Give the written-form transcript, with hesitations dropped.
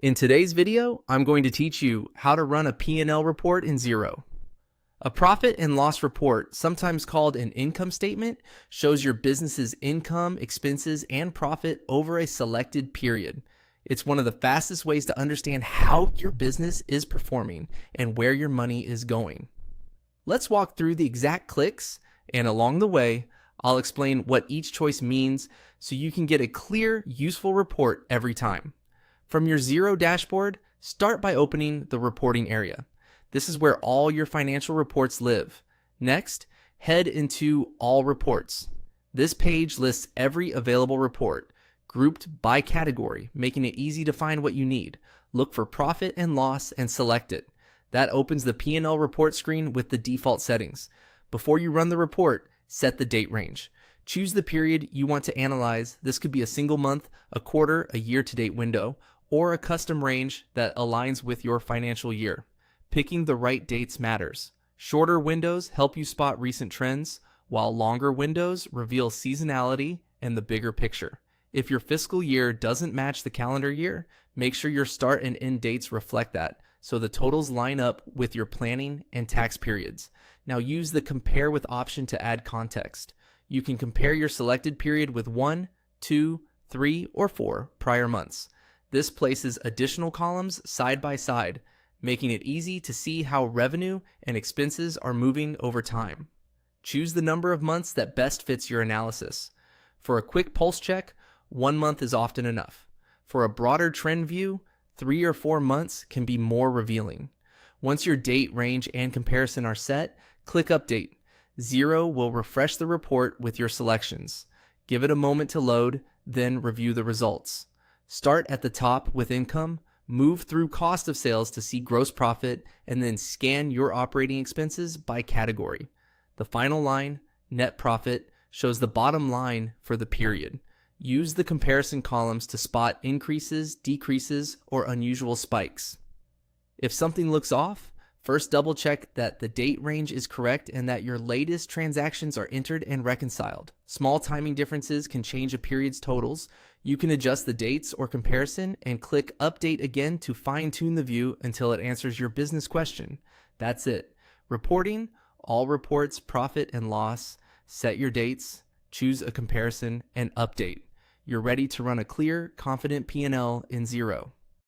In today's video, I'm going to teach you how to run a P&L report in Xero. A profit and loss report, sometimes called an income statement, shows your business's income, expenses, and profit over a selected period. It's one of the fastest ways to understand how your business is performing and where your money is going. Let's walk through the exact clicks, and along the way, I'll explain what each choice means so you can get a clear, useful report every time. From your Xero dashboard, start by opening the reporting area. This is where all your financial reports live. Next, head into All Reports. This page lists every available report, grouped by category, making it easy to find what you need. Look for profit and loss and select it. That opens the P&L report screen with the default settings. Before you run the report, set the date range. Choose the period you want to analyze. This could be a single month, a quarter, a year-to-date window, or a custom range that aligns with your financial year. Picking the right dates matters. Shorter windows help you spot recent trends, while longer windows reveal seasonality and the bigger picture. If your fiscal year doesn't match the calendar year, make sure your start and end dates reflect that, so the totals line up with your planning and tax periods. Now use the Compare With option to add context. You can compare your selected period with 1, 2, 3, or 4 prior months. This places additional columns side by side, making it easy to see how revenue and expenses are moving over time. Choose the number of months that best fits your analysis. For a quick pulse check, 1 month is often enough. For a broader trend view, 3 or 4 months can be more revealing. Once your date, range, and comparison are set, click Update. Xero will refresh the report with your selections. Give it a moment to load, then review the results. Start at the top with income, move through cost of sales to see gross profit, and then scan your operating expenses by category. The final line, net profit, shows the bottom line for the period. Use the comparison columns to spot increases, decreases, or unusual spikes. If something looks off, first double check that the date range is correct and that your latest transactions are entered and reconciled. Small timing differences can change a period's totals. You can adjust the dates or comparison and click Update again to fine-tune the view until it answers your business question. That's it. Reporting, all reports, profit and loss, set your dates, choose a comparison, and update. You're ready to run a clear, confident P&L in Xero.